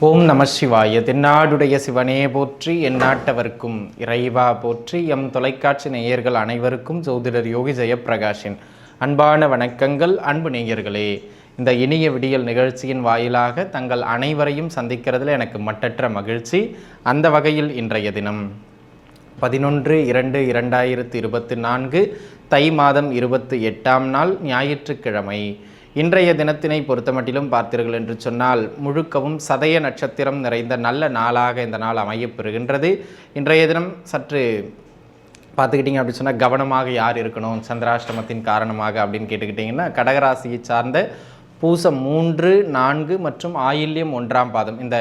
ஓம் நம சிவாய. தென்னாடுடைய சிவனே போற்றி, எந்நாட்டவர்க்கும் இறைவா போற்றி. எம் தொலைக்காட்சி நேயர்கள் அனைவருக்கும் ஜோதிடர் யோகி ஜெயப்பிரகாஷின் அன்பான வணக்கங்கள். அன்பு நேயர்களே, இந்த இனிய விடியல் நிகழ்ச்சியின் வாயிலாக தங்கள் அனைவரையும் சந்திக்கிறதுல எனக்கு மட்டற்ற மகிழ்ச்சி. அந்த வகையில் இன்றைய தினம் 11/2/2024 தை மாதம் 28ஆம் நாள் ஞாயிற்றுக்கிழமை. இன்றைய தினத்தினை பொறுத்தமட்டிலும் பார்த்தீர்கள் என்று சொன்னால் முழுக்கவும் சதய நட்சத்திரம் நிறைந்த நல்ல நாளாக இந்த நாள் அமையப்பெறுகின்றது. இன்றைய தினம் சற்று பார்த்துக்கிட்டிங்க அப்படின்னு சொன்னால் கவனமாக யார் இருக்கணும் சந்திராஷ்டமத்தின் காரணமாக அப்படின்னு கேட்டுக்கிட்டிங்கன்னா, கடகராசியை சார்ந்த பூசம் 3, 4 மற்றும் ஆயில்யம் 1ஆம் பாதம், இந்த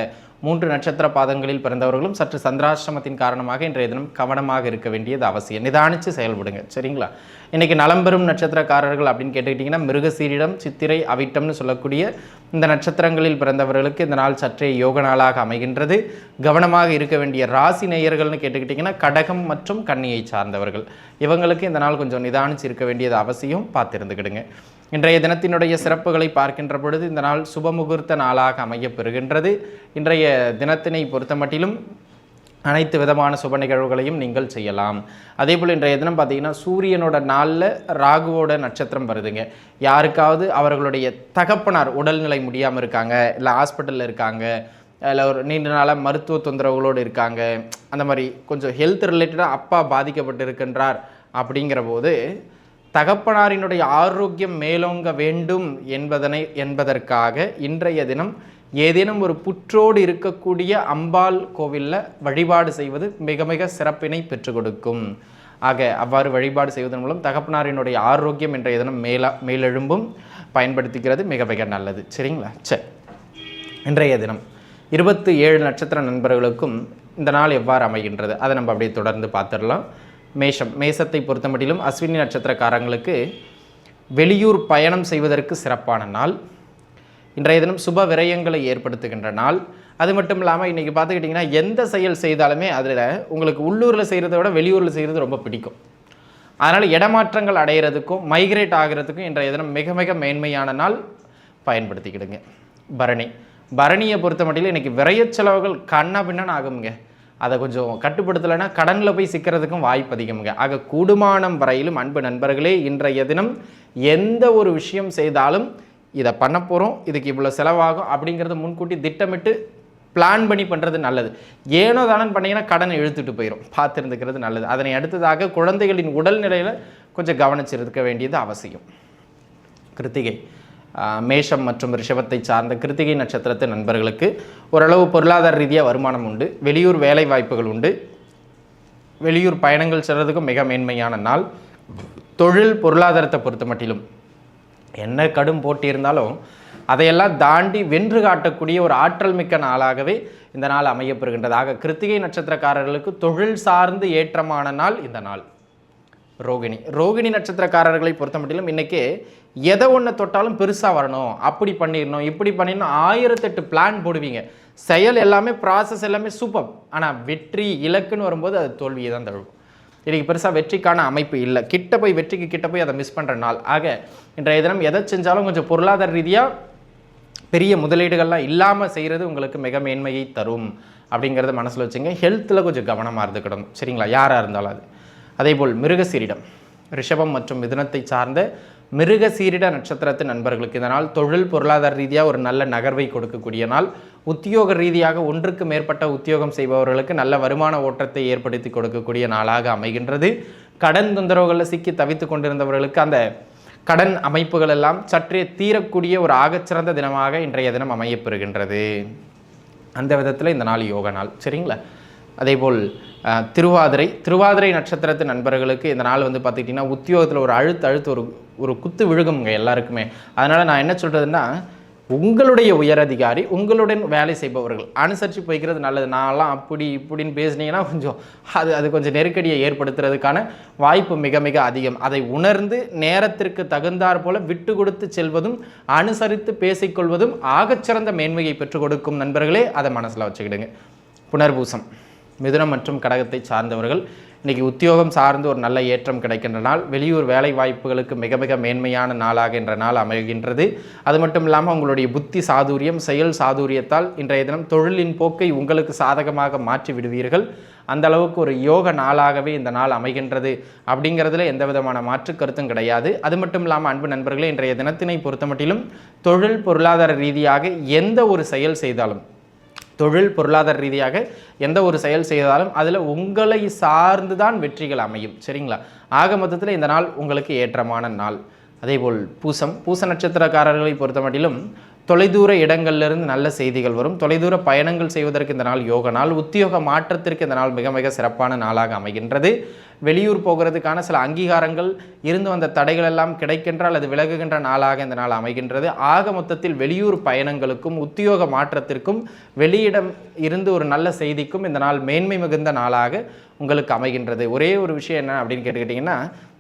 3 நட்சத்திர பாதங்களில் பிறந்தவர்களும் சற்று சந்திராஷ்டமத்தின் காரணமாக இன்றைய தினம் கவனமாக இருக்க வேண்டியது அவசியம். நிதானித்து செயல்படுங்க, சரிங்களா? இன்றைக்கி நலம்பெறும் நட்சத்திரக்காரர்கள் அப்படின்னு கேட்டுக்கிட்டிங்கன்னா, மிருகசீரிடம், சித்திரை, அவிட்டம்னு சொல்லக்கூடிய இந்த நட்சத்திரங்களில் பிறந்தவர்களுக்கு இந்த நாள் சற்றே யோக நாளாக அமைகின்றது. கவனமாக இருக்க வேண்டிய ராசி நேயர்கள்னு கேட்டுக்கிட்டிங்கன்னா, கடகம் மற்றும் கன்னியை சார்ந்தவர்கள், இவங்களுக்கு இந்த நாள் கொஞ்சம் நிதானித்து இருக்க வேண்டியது அவசியம், பார்த்திருந்துக்கிடுங்க. இன்றைய தினத்தினுடைய சிறப்புகளை பார்க்கின்ற பொழுது இந்த நாள் சுபமுகூர்த்த நாளாக அமையப்பெறுகின்றது. இன்றைய தினத்தினை பொறுத்தமட்டிலும் அனைத்து விதமான சுப நிகழ்வுகளையும் நீங்கள் செய்யலாம். அதே போல் இன்றைய தினம் பார்த்தீங்கன்னா, சூரியனோட நாளில் ராகுவோட நட்சத்திரம் வருதுங்க. யாருக்காவது அவர்களுடைய தகப்பனார் உடல்நிலை முடியாமல் இருக்காங்க, இல்லை ஹாஸ்பிட்டலில் இருக்காங்க, இல்லை ஒரு நீண்ட நாளாக மருத்துவ தொந்தரவுகளோடு இருக்காங்க, அந்த மாதிரி கொஞ்சம் ஹெல்த் ரிலேட்டடாக அப்பா பாதிக்கப்பட்டு இருக்கின்றார் அப்படிங்கிற போது தகப்பனாரினுடைய ஆரோக்கியம் மேலோங்க வேண்டும் என்பதற்காக இன்றைய தினம் ஏதேனும் ஒரு புற்றோடு இருக்கக்கூடிய அம்பாள் கோவிலில் வழிபாடு செய்வது மிக மிக சிறப்பினை பெற்றுக் கொடுக்கும். ஆக அவ்வாறு வழிபாடு செய்வதன் மூலம் தகப்பனாரினுடைய ஆரோக்கியம் இன்றைய தினம் மேலெழும்பும் பயன்படுத்திக்கிறது மிக மிக நல்லது, சரிங்களா? சரி, இன்றைய தினம் 27 நட்சத்திர நண்பர்களுக்கும் இந்த நாள் எவ்வாறு அமைகின்றது அதை நம்ம அப்படியே தொடர்ந்து பார்த்துடலாம். மேசத்தை பொறுத்தமட்டிலும் அஸ்வினி நட்சத்திரக்காரங்களுக்கு வெளியூர் பயணம் செய்வதற்கு சிறப்பான நாள். இன்றைய தினம் சுப விரயங்களை ஏற்படுத்துகின்ற நாள். அது மட்டும் இல்லாமல் இன்றைக்கி பார்த்துக்கிட்டிங்கன்னா, எந்த செயல் செய்தாலுமே அதில் உங்களுக்கு உள்ளூரில் செய்கிறத விட வெளியூரில் செய்கிறது ரொம்ப பிடிக்கும். அதனால் இடமாற்றங்கள் அடைகிறதுக்கும் மைக்ரேட் ஆகிறதுக்கும் இன்றைய தினம் மிக மிக மேன்மையான நாள், பயன்படுத்திக்கிடுங்க. பரணியை பொறுத்த மட்டிலும் இன்றைக்கி விரய செலவுகள் கண்ணா பின்னான்னு ஆகுங்க. அதை கொஞ்சம் கட்டுப்படுத்தலைன்னா கடனில் போய் சிக்கிறதுக்கும் வாய்ப்பு அதிகமுங்க. ஆக கூடுமானம் வரையிலும் அன்பு நண்பர்களே, இன்றைய தினம் எந்த ஒரு விஷயம் செய்தாலும் இதை பண்ண போகிறோம், இதுக்கு இவ்வளோ செலவாகும் அப்படிங்கிறத முன்கூட்டி திட்டமிட்டு பிளான் பண்ணி பண்ணுறது நல்லது. ஏனோ தானே பண்ணிங்கன்னா கடனை இழுத்துட்டு போயிடும், பார்த்துருந்துக்கிறது நல்லது. அதனை அடுத்ததாக குழந்தைகளின் உடல்நிலையில் கொஞ்சம் கவனிச்சிருக்க வேண்டியது அவசியம். கிருத்திகை, மேஷம் மற்றும் ரிஷபத்தை சார்ந்த கிருத்திகை நட்சத்திரத்து நண்பர்களுக்கு ஓரளவு பொருளாதார ரீதியாக வருமானம் உண்டு, வெளியூர் வேலை வாய்ப்புகள் உண்டு, வெளியூர் பயணங்கள் செல்வதற்கும் மிக மேன்மையான நாள். தொழில் பொருளாதாரத்தை பொறுத்த மட்டிலும் என்ன கடும் போட்டி இருந்தாலும் அதையெல்லாம் தாண்டி வென்று காட்டக்கூடிய ஒரு ஆற்றல் மிக்க நாளாகவே இந்த நாள் அமையப்பெறுகின்றது. ஆக கிருத்திகை நட்சத்திரக்காரர்களுக்கு தொழில் சார்ந்து ஏற்றமான நாள் இந்த நாள். ரோகிணி நட்சத்திரக்காரர்களை பொறுத்த மட்டிலும் இன்றைக்கி எதை ஒன்று தொட்டாலும் பெருசாக வரணும், அப்படி பண்ணிடணும், இப்படி பண்ணிடணும், 1008 பிளான் போடுவீங்க. செயல் எல்லாமே, ப்ராசஸ் எல்லாமே சூப்பர். ஆனால் வெற்றி இலக்குன்னு வரும்போது அது தோல்வியை தான் தழுவும். இன்றைக்கி பெருசாக வெற்றிக்கான அமைப்பு இல்லை. வெற்றிக்கு கிட்ட போய் அதை மிஸ் பண்ணுற நாள். ஆக இன்றைய தினம் எதை செஞ்சாலும் கொஞ்சம் பொருளாதார ரீதியாக பெரிய முதலீடுகள்லாம் இல்லாமல் செய்கிறது உங்களுக்கு மிக மேன்மையை தரும் அப்படிங்கிறத மனசில் வச்சுங்க. ஹெல்த்தில் கொஞ்சம் கவனமாக இருந்துக்கிடணும், சரிங்களா? யாராக இருந்தாலும் அது. அதேபோல் மிருகசீரிடம், ரிஷபம் மற்றும் மிதுனத்தை சார்ந்த மிருகசீரிட நட்சத்திரத்து நண்பர்களுக்கு இந்த நாள் தொழில் பொருளாதார ரீதியாக ஒரு நல்ல நகர்வை கொடுக்கக்கூடிய நாள். உத்தியோக ரீதியாக ஒன்றுக்கு மேற்பட்ட உத்தியோகம் செய்பவர்களுக்கு நல்ல வருமான ஓட்டத்தை ஏற்படுத்தி கொடுக்கக்கூடிய நாளாக அமைகின்றது. கடன் தொந்தரவுகளில் சிக்கி தவித்து கொண்டிருந்தவர்களுக்கு அந்த கடன் அமைப்புகள் எல்லாம் சற்றே தீரக்கூடிய ஒரு ஆகச்சிறந்த தினமாக இன்றைய தினம் அமையப்பெறுகின்றது. அந்த விதத்தில் இந்த நாள் யோக நாள், சரிங்களா? அதேபோல் திருவாதிரை நட்சத்திரத்து நண்பர்களுக்கு இந்த நாள் வந்து பார்த்துக்கிட்டிங்கன்னா, உத்தியோகத்தில் ஒரு அழுத்து ஒரு குத்து விழுகுங்க எல்லாருக்குமே. அதனால் நான் என்ன சொல்கிறதுன்னா, உங்களுடைய உயரதிகாரி, உங்களுடன் வேலை செய்பவர்கள் அனுசரித்து போய்க்கிறது நல்லது. நான்லாம் அப்படி இப்படின்னு பேசினீங்கன்னா கொஞ்சம் அது கொஞ்சம் நெருக்கடியை ஏற்படுத்துறதுக்கான வாய்ப்பு மிக மிக அதிகம். அதை உணர்ந்து நேரத்திற்கு தகுந்தாற் போல விட்டு கொடுத்து செல்வதும் அனுசரித்து பேசிக்கொள்வதும் ஆகச்சிறந்த மேன்மையை பெற்றுக் கொடுக்கும் நண்பர்களே, அதை மனசில் வச்சுக்கிடுங்க. புனர்பூசம், மிதுனம் மற்றும் கடகத்தை சார்ந்தவர்கள் இன்றைக்கி உத்தியோகம் சார்ந்து ஒரு நல்ல ஏற்றம் கிடைக்கின்ற நாள். வெளியூர் வேலை வாய்ப்புகளுக்கு மிக மிக மேன்மையான நாளாக என்ற நாள் அமைகின்றது. அது மட்டும் இல்லாமல் உங்களுடைய புத்தி சாதுரியம், செயல் சாதுரியத்தால் இன்றைய தினம் தொழிலின் போக்கை உங்களுக்கு சாதகமாக மாற்றி விடுவீர்கள். அந்த அளவுக்கு ஒரு யோக நாளாகவே இந்த நாள் அமைகின்றது அப்படிங்கிறதுல எந்த விதமான மாற்று கருத்தும் கிடையாது. அது மட்டும் இல்லாமல் அன்பு நண்பர்களே, இன்றைய தினத்தினை பொறுத்தமட்டிலும் தொழில் பொருளாதார ரீதியாக எந்த ஒரு செயல் செய்தாலும் அதில் உங்களை சார்ந்து தான் வெற்றிகள் அமையும். சரிங்களா? ஆக மொத்தத்தில் இந்த நாள் உங்களுக்கு ஏற்றமான நாள். அதேபோல் பூச நட்சத்திரக்காரர்களை பொறுத்தமட்டிலும் தொலைதூர இடங்கள்லேருந்து நல்ல செய்திகள் வரும். தொலைதூர பயணங்கள் செய்வதற்கு இந்த நாள் யோக நாள். உத்தியோக மாற்றத்திற்கு இந்த நாள் மிக மிக சிறப்பான நாளாக அமைகின்றது. வெளியூர் போகிறதுக்கான சில அங்கீகாரங்கள் இருந்து வந்த தடைகள் எல்லாம் கிடைக்கின்றால் அது விலகுகின்ற நாளாக இந்த நாள் அமைகின்றது. ஆக மொத்தத்தில் வெளியூர் பயணங்களுக்கும் உத்தியோக மாற்றத்திற்கும் வெளியிடம் இருந்து ஒரு நல்ல செய்திக்கும் இந்த நாள் மேன்மை மிகுந்த நாளாக உங்களுக்கு அமைகின்றது. ஒரே ஒரு விஷயம் என்ன அப்படின்னு கேட்டுக்கிட்டிங்கன்னா,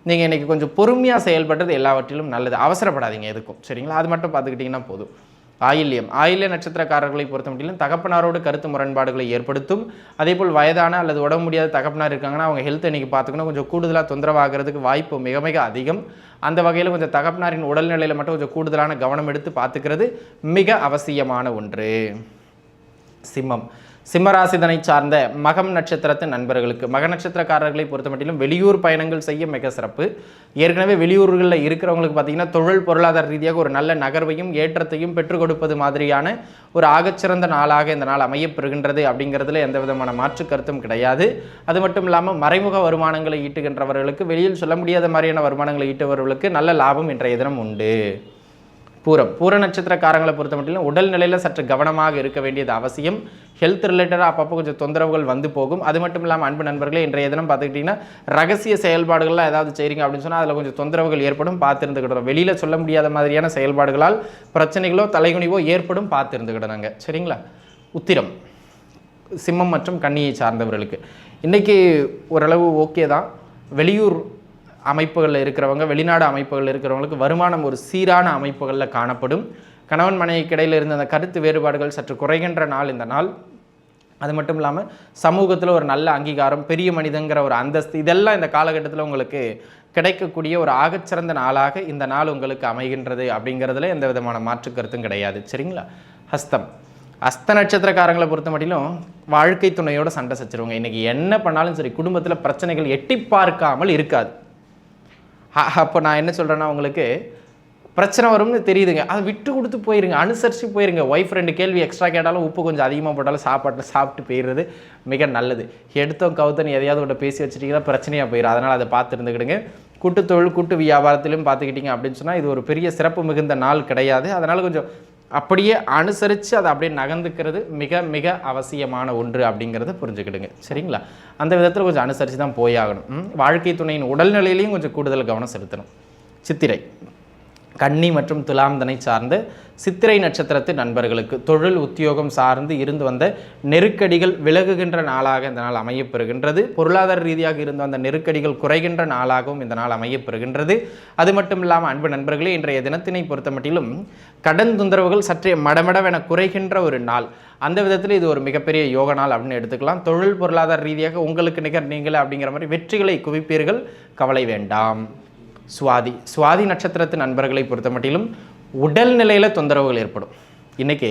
நீங்கள் இன்றைக்கி கொஞ்சம் பொறுமையாக செயல்படுறது எல்லாவற்றிலும் நல்லது. அவசரப்படாதீங்க எதுக்கும். சரிங்களா? அது மட்டும் பார்த்துக்கிட்டிங்கன்னா போதும். ஆயில்ய நட்சத்திரக்காரர்களை பொறுத்த மட்டும் தகப்பனாரோடு கருத்து முரண்பாடுகளை ஏற்படுத்தும். அதேபோல் வயதான அல்லது உடம்பு முடியாத தகப்பனார் இருக்காங்கன்னா அவங்க ஹெல்த் இன்றைக்கி பார்த்துக்கணும் கொஞ்சம் கூடுதலாக தொந்தரவாகிறதுக்கு வாய்ப்பு மிக மிக அதிகம். அந்த வகையில் கொஞ்சம் தகப்பனாரின் உடல்நிலையில் மட்டும் கொஞ்சம் கூடுதலான கவனம் எடுத்து பார்த்துக்கிறது மிக அவசியமான ஒன்று. சிம்மராசிதனை சார்ந்த மகம் நட்சத்திரத்தின் நண்பர்களுக்கு, மக நட்சத்திரக்காரர்களை பொறுத்த மட்டிலும் வெளியூர் பயணங்கள் செய்ய மிக சிறப்பு. ஏற்கனவே வெளியூர்களில் இருக்கிறவங்களுக்கு பார்த்தீங்கன்னா தொழில் பொருளாதார ரீதியாக ஒரு நல்ல நகர்வையும் ஏற்றத்தையும் பெற்றுக் கொடுப்பது மாதிரியான ஒரு ஆகச்சிறந்த நாளாக இந்த நாள் அமையப்பெறுகின்றது அப்படிங்கிறதுல எந்த விதமான மாற்று கருத்தும் கிடையாது. அது மட்டும் இல்லாமல் மறைமுக வருமானங்களை ஈட்டுகின்றவர்களுக்கு, வெளியில் சொல்ல முடியாத மாதிரியான வருமானங்களை ஈட்டுபவர்களுக்கு நல்ல லாபம் இன்றைய தினம் உண்டு. பூர நட்சத்திரக்காரங்களை பொறுத்த மட்டும் உடல்நிலையில் சற்று கவனமாக இருக்க வேண்டியது அவசியம். ஹெல்த் ரிலேட்டடாக அப்பப்போ கொஞ்சம் தொந்தரவுகள் வந்து போகும். அது மட்டும் இல்லாமல் அன்பு நண்பர்களே, இன்றைய தினம் பார்த்துக்கிட்டிங்கன்னா ரகசிய செயல்பாடுகள்லாம் ஏதாவது செய்கிறீங்க அப்படின்னு சொன்னால் அதில் கொஞ்சம் தொந்தரவுகள் ஏற்படும், பார்த்துருந்துக்கிட்டோம். வெளியில் சொல்ல முடியாத மாதிரியான செயல்பாடுகளால் பிரச்சனைகளோ தலைகுனிவோ ஏற்படும், பார்த்துருந்துக்கிட்டோங்க. சரிங்களா? உத்திரம், சிம்மம் மற்றும் கன்னியை சார்ந்தவர்களுக்கு இன்றைக்கி ஓரளவு ஓகே தான். வெளியூர் அமைப்புகளில் இருக்கிறவங்க, வெளிநாடு அமைப்புகளில் இருக்கிறவங்களுக்கு வருமானம் ஒரு சீரான அமைப்புகளில் காணப்படும். கணவன் மனைவிக்கு இடையில் இருந்த அந்த கருத்து வேறுபாடுகள் சற்று குறைகின்ற நாள் இந்த நாள். அது மட்டும் இல்லாமல் சமூகத்தில் ஒரு நல்ல அங்கீகாரம், பெரிய மனிதங்கிற ஒரு அந்தஸ்து, இதெல்லாம் இந்த காலகட்டத்தில் உங்களுக்கு கிடைக்கக்கூடிய ஒரு ஆகச்சிறந்த நாளாக இந்த நாள் உங்களுக்கு அமைகின்றது அப்படிங்கிறதுல எந்த விதமான மாற்று கருத்தும் கிடையாது. சரிங்களா? அஸ்த நட்சத்திரக்காரங்களை பொறுத்த மட்டிலும் வாழ்க்கை துணையோட சண்டை சச்சிருவாங்க. இன்றைக்கி என்ன பண்ணாலும் சரி குடும்பத்தில் பிரச்சனைகள் எட்டி பார்க்காமல் இருக்காது. அப்போ நான் என்ன சொல்கிறேன்னா, உங்களுக்கு பிரச்சனை வரும்னு தெரியுதுங்க, அதை விட்டு கொடுத்து போயிருங்க, அனுசரித்து போயிருங்க. ஒய்ஃப் 2 கேள்வி எக்ஸ்ட்ரா கேட்டாலும் உப்பு கொஞ்சம் அதிகமாக போட்டாலும் சாப்பிட்டு போயிடுறது மிக நல்லது. எடுத்தோம் கவுத்தன் எதையாவது ஒன்று பேசி வச்சுட்டிங்கன்னா பிரச்சனையாக போயிடும். அதனால் அதை பார்த்து இருந்துக்கிடுங்க. கூட்டு தொழில் கூட்டு வியாபாரத்திலும் பார்த்துக்கிட்டிங்க அப்படின்னு சொன்னால் இது ஒரு பெரிய சிறப்பு மிகுந்த நாள் கிடையாது. அதனால் கொஞ்சம் அப்படியே அனுசரித்து அதை அப்படியே நகர்ந்துக்கிறது மிக மிக அவசியமான ஒன்று அப்படிங்கிறத புரிஞ்சுக்கிடுங்க. சரிங்களா? அந்த விதத்தில் கொஞ்சம் அனுசரித்து தான் போயாகணும். வாழ்க்கை துணையின் உடல்நிலையிலையும் கொஞ்சம் கூடுதல் கவனம் செலுத்தணும். சித்திரை, கன்னி மற்றும் துலாம்தனை சார்ந்த சித்திரை நட்சத்திரத்து நண்பர்களுக்கு தொழில் உத்தியோகம் சார்ந்து இருந்து வந்த நெருக்கடிகள் விலகுகின்ற நாளாக இந்த நாள் அமையப்பெறுகின்றது. பொருளாதார ரீதியாக இருந்து வந்த நெருக்கடிகள் குறைகின்ற நாளாகவும் இந்த நாள் அமையப்பெறுகின்றது. அது மட்டும் இல்லாமல் அன்பு நண்பர்களே, இன்றைய தினத்தினை பொறுத்த மட்டிலும் கடன் தொந்தரவுகள் சற்றே மடமடவென குறைகின்ற ஒரு நாள். அந்த விதத்தில் இது ஒரு மிகப்பெரிய யோக நாள் அப்படின்னு எடுத்துக்கலாம். தொழில் பொருளாதார ரீதியாக உங்களுக்கு நிகர் நீங்களே அப்படிங்கிற மாதிரி வெற்றிகளை குவிப்பீர்கள், கவலை வேண்டாம். சுவாதி நட்சத்திரத்து நண்பர்களை பொறுத்த மட்டிலும் உடல்நிலையில் தொந்தரவுகள் ஏற்படும். இன்றைக்கி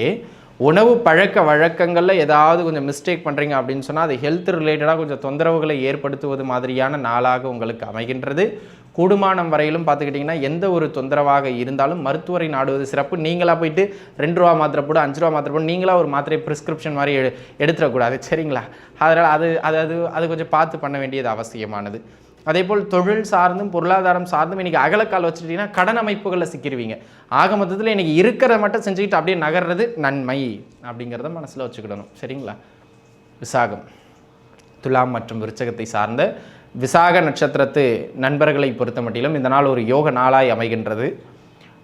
உணவு பழக்க வழக்கங்களில் ஏதாவது கொஞ்சம் மிஸ்டேக் பண்ணுறீங்க அப்படின்னு சொன்னால் அது ஹெல்த் ரிலேட்டடாக கொஞ்சம் தொந்தரவுகளை ஏற்படுத்துவது மாதிரியான நாளாக உங்களுக்கு அமைகின்றது. கூடுமானம் வரையிலும் பார்த்துக்கிட்டிங்கன்னா எந்த ஒரு தொந்தரவாக இருந்தாலும் மருத்துவரை நாடுவது சிறப்பு. நீங்களாக போயிட்டு 2 ரூபா மாத்திரை போடு, 5 ரூபா மாத்திரை போடு, நீங்களாக ஒரு மாத்திரை ப்ரிஸ்கிரிப்ஷன் மாதிரி எடுத்துடக்கூடாது. சரிங்களா? அதனால் அது கொஞ்சம் பார்த்து பண்ண வேண்டியது அவசியமானது. அதேபோல் தொழில் சார்ந்தும் பொருளாதாரம் சார்ந்தும் இன்றைக்கி அகலக்கால் வச்சுட்டிங்கன்னா கடன் அமைப்புகளில் சிக்கிடுவீங்க. ஆக மொத்தத்தில் இன்றைக்கி இருக்கிறத மட்டும் செஞ்சுக்கிட்டு அப்படியே நகர்றது நன்மை அப்படிங்கிறத மனசில் வச்சுக்கிடணும். சரிங்களா? விசாகம், துலாம் மற்றும் விருச்சகத்தை சார்ந்த விசாக நட்சத்திரத்து நண்பர்களை பொறுத்த மட்டிலும் இந்த நாள் ஒரு யோக நாளாய் அமைகின்றது.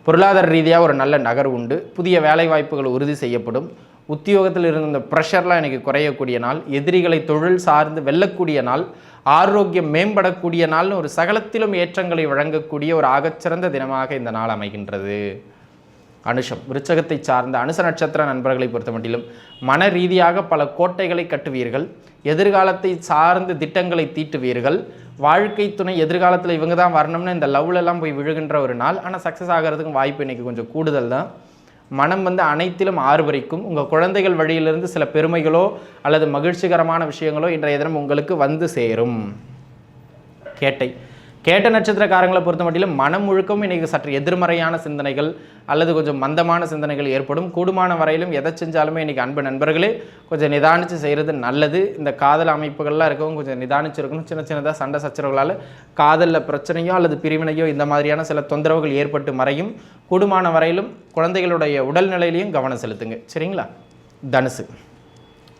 பொருளாதார ரீதியாக ஒரு நல்ல நகர் உண்டு. புதிய வேலை வாய்ப்புகள் உறுதி செய்யப்படும். உத்தியோகத்தில் இருந்த இந்த ப்ரெஷர்லாம் இன்றைக்கி குறையக்கூடிய நாள். எதிரிகளை தொழில் சார்ந்து வெல்லக்கூடிய நாள். ஆரோக்கியம் மேம்படக்கூடிய நாள்னு ஒரு சகலத்திலும் ஏற்றங்களை வழங்கக்கூடிய ஒரு ஆகச்சிறந்த தினமாக இந்த நாள் அமைகின்றது. அனுஷம் விருச்சகத்தை சார்ந்த அனுச நட்சத்திர நண்பர்களை பொறுத்த மட்டிலும் மன ரீதியாக பல கோட்டைகளை கட்டுவீர்கள், எதிர்காலத்தை சார்ந்து திட்டங்களை தீட்டுவீர்கள். வாழ்க்கை துணை எதிர்காலத்தில் இவங்க தான் வரணும்னு இந்த லவ்லெல்லாம் போய் விழுகின்ற ஒரு நாள். ஆனால் சக்ஸஸ் ஆகிறதுக்கும் வாய்ப்பு இன்றைக்கி கொஞ்சம் கூடுதல் தான். மனம் அனைத்திலும் ஆர்வரிக்கும். உங்கள் குழந்தைகள் வழியிலிருந்து சில பெருமைகளோ அல்லது மகிழ்ச்சிகரமான விஷயங்களோ இன்றைய தினம் உங்களுக்கு வந்து சேரும். கேட்ட நட்சத்திரக்காரங்களை பொறுத்த மட்டிலும் மனம் முழுக்கவும் இன்றைக்கி சற்று எதிர்மறையான சிந்தனைகள் அல்லது கொஞ்சம் மந்தமான சிந்தனைகள் ஏற்படும். கூடுமான வரையிலும் எதை செஞ்சாலுமே இன்றைக்கி அன்பு நண்பர்களே கொஞ்சம் நிதானித்து செய்கிறது நல்லது. இந்த காதல் அமைப்புகள்லாம் இருக்கவும் கொஞ்சம் நிதானிச்சு இருக்கணும். சின்னதாக சண்டை சச்சரவுகளால் காதலில் பிரச்சனையோ அல்லது பிரிவினையோ இந்த மாதிரியான சில தொந்தரவுகள் ஏற்பட்டு மறையும். கூடுமான வரையிலும் குழந்தைகளுடைய உடல்நிலையிலையும் கவனம் செலுத்துங்க. சரிங்களா?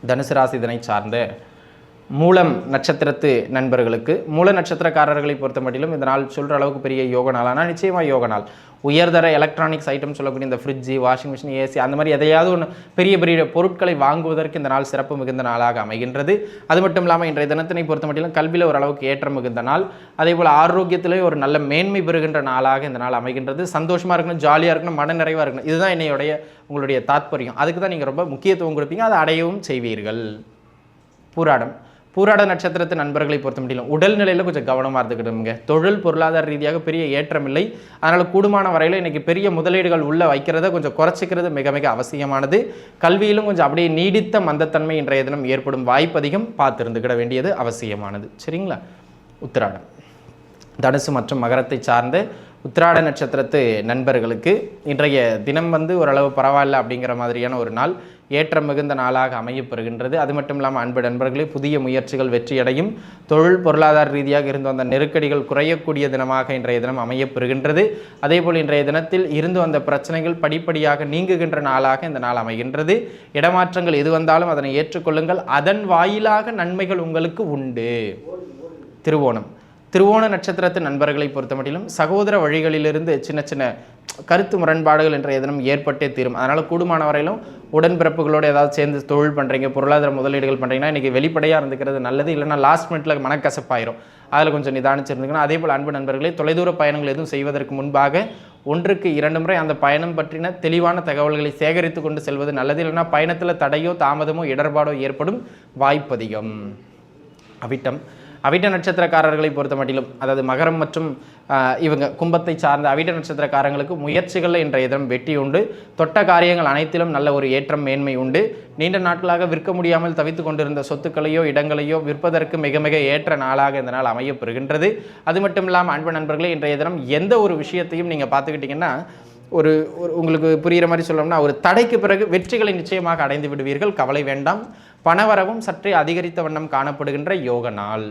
தனுசு ராசி இதனை சார்ந்த மூலம் நட்சத்திரத்து நண்பர்களுக்கு, மூல நட்சத்திரக்காரர்களை பொறுத்த மட்டிலும் இந்த நாள் சொல்கிற அளவுக்கு பெரிய யோக நாள். ஆனால் நிச்சயமாக யோக நாள். உயர்தர எலக்ட்ரானிக்ஸ் ஐட்டம் சொல்லக்கூடிய இந்த ஃப்ரிட்ஜு, வாஷிங் மிஷின், ஏசி அந்த மாதிரி எதையாவது ஒன்று பெரிய பெரிய பொருட்களை வாங்குவதற்கு இந்த நாள் சிறப்பு மிகுந்த நாளாக அமைகின்றது. அது மட்டும் இல்லாமல் இன்றைய தினத்தினை பொறுத்த மட்டிலும் கல்வியில் ஓரளவுக்கு ஏற்றம் மிகுந்த நாள். அதே போல் ஆரோக்கியத்திலே ஒரு நல்ல மேன்மை பெறுகின்ற நாளாக இந்த நாள் அமைகின்றது. சந்தோஷமாக இருக்கணும், ஜாலியாக இருக்கணும், மன நிறைவாக இருக்கணும். இதுதான் உங்களுடைய தாத்பரியம். அதுக்கு தான் நீங்கள் ரொம்ப முக்கியத்துவம் கொடுப்பீங்க, அதை அடையவும் செய்வீர்கள். பூராட நட்சத்திரத்து நண்பர்களை பொறுத்த முடியல உடல்நிலையில் கொஞ்சம் கவனமாக இருந்துக்கிடுங்க. தொழில் பொருளாதார ரீதியாக பெரிய ஏற்றம் இல்லை. அதனால் கூடுமான வரையில் இன்றைக்கி பெரிய முதலீடுகள் உள்ள வைக்கிறத கொஞ்சம் குறைச்சிக்கிறது மிக மிக அவசியமானது. கல்வியிலும் கொஞ்சம் அப்படியே நீடித்த மந்தத்தன்மை இன்றைய தினம் ஏற்படும் வாய்ப்பு அதிகம், பார்த்துருந்துக்கிட வேண்டியது அவசியமானது. சரிங்களா? உத்திராடம் தனுசு மற்றும் மகரத்தை சார்ந்த உத்திராட நட்சத்திரத்து நண்பர்களுக்கு இன்றைய தினம் ஓரளவு பரவாயில்ல அப்படிங்கிற மாதிரியான ஒரு நாள், ஏற்றம் மிகுந்த நாளாக அமையப்பெறுகின்றது. அது மட்டும் இல்லாமல் அன்பு நண்பர்களே புதிய முயற்சிகள் வெற்றியடையும். தொழில் பொருளாதார ரீதியாக இருந்து வந்த நெருக்கடிகள் குறையக்கூடிய தினமாக இன்றைய தினம் அமையப்பெறுகின்றது. அதேபோல் இன்றைய தினத்தில் இருந்து வந்த பிரச்சனைகள் படிப்படியாக நீங்குகின்ற நாளாக இந்த நாள் அமைகின்றது. இடமாற்றங்கள் எது வந்தாலும் அதனை ஏற்றுக்கொள்ளுங்கள், அதன் வாயிலாக நன்மைகள் உங்களுக்கு உண்டு. திருவோண நட்சத்திரத்து நண்பர்களை பொறுத்த மட்டிலும் சகோதர வழிகளிலிருந்து சின்ன சின்ன கருத்து முரண்பாடுகள் என்ற எதனும் ஏற்பட்டே தீரும். அதனால் கூடுமான வரையிலும் உடன்பிறப்புகளோடு ஏதாவது சேர்ந்து தொழில் பண்ணுறீங்க, பொருளாதார முதலீடுகள் பண்ணுறீங்கன்னா இன்றைக்கி வெளிப்படையாக இருந்துக்கிறது நல்லது. இல்லைனா லாஸ்ட் மினிட்டில் மனக்கசப்பாயிரும். அதில் கொஞ்சம் நிதானிச்சிருந்துக்கணும். அதே போல் அன்பு நண்பர்களே தொலைதூர பயணங்கள் எதுவும் செய்வதற்கு முன்பாக 1க்கு 2 முறை அந்த பயணம் பற்றின தெளிவான தகவல்களை சேகரித்து கொண்டு செல்வது நல்லது. இல்லைனா பயணத்தில் தடையோ தாமதமோ இடர்பாடோ ஏற்படும் வாய்ப்பு அதிகம். அவிட்ட நட்சத்திரக்காரர்களை பொறுத்த மட்டிலும் அதாவது மகரம் மற்றும் இவங்க கும்பத்தை சார்ந்த அவிட்ட நட்சத்திரக்காரங்களுக்கு முயற்சிகளில் இன்றைய தினம் வெற்றி உண்டு. தொட்ட காரியங்கள் அனைத்திலும் நல்ல ஒரு ஏற்றம் மேன்மை உண்டு. நீண்ட நாட்களாக விற்க முடியாமல் தவித்து கொண்டிருந்த சொத்துக்களையோ இடங்களையோ விற்பதற்கு மிக மிக ஏற்ற நாளாக இந்த நாள் அமையப்பெறுகின்றது. அது மட்டும் இல்லாமல் அன்பு நண்பர்களே இன்றைய தினம் எந்த ஒரு விஷயத்தையும் நீங்கள் பார்த்துக்கிட்டிங்கன்னா ஒரு உங்களுக்கு புரிகிற மாதிரி சொல்லணும்னா ஒரு தடைக்கு பிறகு வெற்றிகளை நிச்சயமாக அடைந்து விடுவீர்கள். கவலை வேண்டாம். பணவரவும் சற்றே அதிகரித்த வண்ணம் காணப்படுகின்ற யோக நாள்.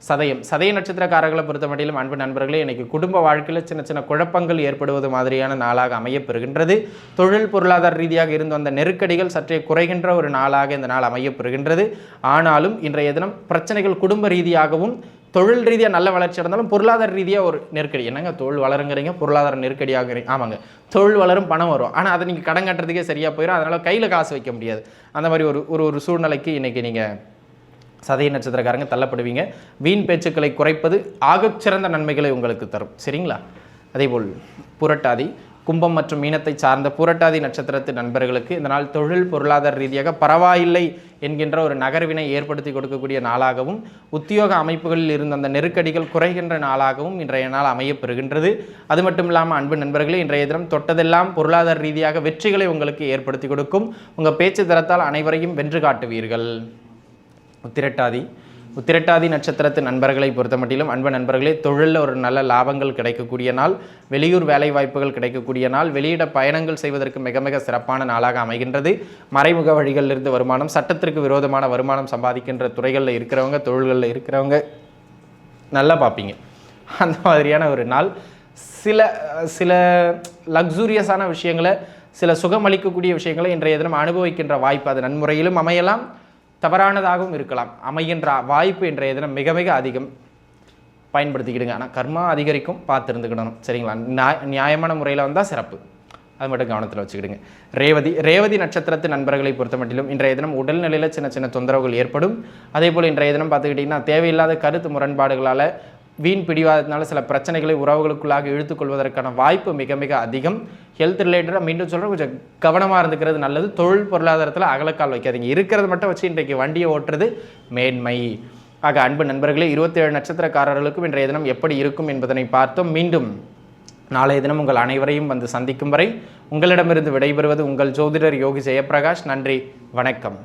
சதய நட்சத்திரக்காரர்களை பொறுத்த மட்டிலும் அன்பு நண்பர்களே இன்றைக்கி குடும்ப வாழ்க்கையில் சின்ன சின்ன குழப்பங்கள் ஏற்படுவது மாதிரியான நாளாக அமையப்பெறுகின்றது. தொழில் பொருளாதார ரீதியாக இருந்து வந்த நெருக்கடிகள் சற்றே குறைகின்ற ஒரு நாளாக இந்த நாள் அமையப்பெறுகின்றது. ஆனாலும் இன்றைய தினம் பிரச்சனைகள் குடும்ப ரீதியாகவும் தொழில் ரீதியாக நல்ல வளர்ச்சி இருந்தாலும் பொருளாதார ரீதியாக ஒரு நெருக்கடி. என்னங்க தொழில் வளருங்கிறீங்க, பொருளாதார நெருக்கடியாகிறீங்க. ஆமாங்க, தொழில் வளரும், பணம் வரும், ஆனால் அதை நீங்கள் கடன் கட்டுறதுக்கே சரியாக போயிடும். அதனால் கையில் காசு வைக்க முடியாது. அந்த மாதிரி ஒரு சூழ்நிலைக்கு இன்றைக்கி நீங்கள் சதய நட்சத்திரக்காரங்க தள்ளப்படுவீங்க. வீண் பேச்சுக்களை குறைப்பது ஆகச்சிறந்த நன்மைகளை உங்களுக்கு தரும். சரிங்களா? அதேபோல் புரட்டாதி கும்பம் மற்றும் மீனத்தை சார்ந்த புரட்டாதி நட்சத்திரத்து நண்பர்களுக்கு இந்த நாள் தொழில் பொருளாதார ரீதியாக பரவாயில்லை என்கின்ற ஒரு நகர்வினை ஏற்படுத்தி கொடுக்கக்கூடிய நாளாகவும் உத்தியோக அமைப்புகளில் இருந்த அந்த நெருக்கடிகள் குறைகின்ற நாளாகவும் இன்றைய நாள் அமையப்பெறுகின்றது. அது மட்டும் இல்லாமல் அன்பு நண்பர்களே இன்றைய தினம் தொட்டதெல்லாம் பொருளாதார ரீதியாக வெற்றிகளை உங்களுக்கு ஏற்படுத்தி கொடுக்கும். உங்கள் பேச்சு தரத்தால் அனைவரையும் வென்று காட்டுவீர்கள். உத்திரட்டாதி நட்சத்திரத்து நண்பர்களை பொறுத்த மட்டிலும் அன்பு நண்பர்களே தொழிலில் ஒரு நல்ல லாபங்கள் கிடைக்கக்கூடிய நாள், வெளியூர் வேலை வாய்ப்புகள் கிடைக்கக்கூடிய நாள், வெளியிட பயணங்கள் செய்வதற்கு மிக மிக சிறப்பான நாளாக அமைகின்றது. மறைமுக வழிகளிலிருந்து வருமானம், சட்டத்திற்கு விரோதமான வருமானம் சம்பாதிக்கின்ற துறைகளில் இருக்கிறவங்க, தொழில்களில் இருக்கிறவங்க நல்லா பார்ப்பீங்க. அந்த மாதிரியான ஒரு நாள். சில லக்ஸூரியஸான விஷயங்களை, சில சுகமளிக்கக்கூடிய விஷயங்களை இன்றைய தினம் அனுபவிக்கின்ற வாய்ப்பு அது நன்முறையிலும் அமையலாம், தவறானதாகவும் இருக்கலாம். அமைகின்ற வாய்ப்பு இன்றைய தினம் மிக மிக அதிகம். பயன்படுத்திக்கிடுங்க. ஆனால் கர்மா அதிகரிக்கும், பார்த்துருந்துக்கிடணும். சரிங்களா? நியாயமான முறையில் வந்தால் சிறப்பு. அது மட்டும் கவனத்தில் வச்சுக்கிடுங்க. ரேவதி நட்சத்திரத்து நண்பர்களை பொறுத்த மட்டிலும் இன்றைய தினம் உடல்நிலையில் சின்ன சின்ன தொந்தரவுகள் ஏற்படும். அதே போல் இன்றைய தினம் பார்த்துக்கிட்டிங்கன்னா தேவையில்லாத கருத்து முரண்பாடுகளால் வீண் பிடிவாதத்தினால சில பிரச்சனைகளை உறவுகளுக்குள்ளாக இழுத்துக்கொள்வதற்கான வாய்ப்பு மிக மிக அதிகம். ஹெல்த் ரிலேட்டடாக மீண்டும் சொல்கிறேன், கொஞ்சம் கவனமாக இருந்துக்கிறது நல்லது. தொழில் பொருளாதாரத்தில் அகலக்கால் வைக்காதீங்க. இருக்கிறத மட்டும் வச்சு இன்றைக்கு வண்டியை ஓட்டுறது மேன்மை. ஆக அன்பு நண்பர்களே, 27 நட்சத்திரக்காரர்களுக்கும் இன்றைய தினம் எப்படி இருக்கும் என்பதனை பார்த்தோம். மீண்டும் நாளைய தினம் உங்கள் அனைவரையும் வந்து சந்திக்கும் வரை உங்களிடமிருந்து விடைபெறுவது உங்கள் ஜோதிடர் யோகி ஜெயப்பிரகாஷ். நன்றி, வணக்கம்.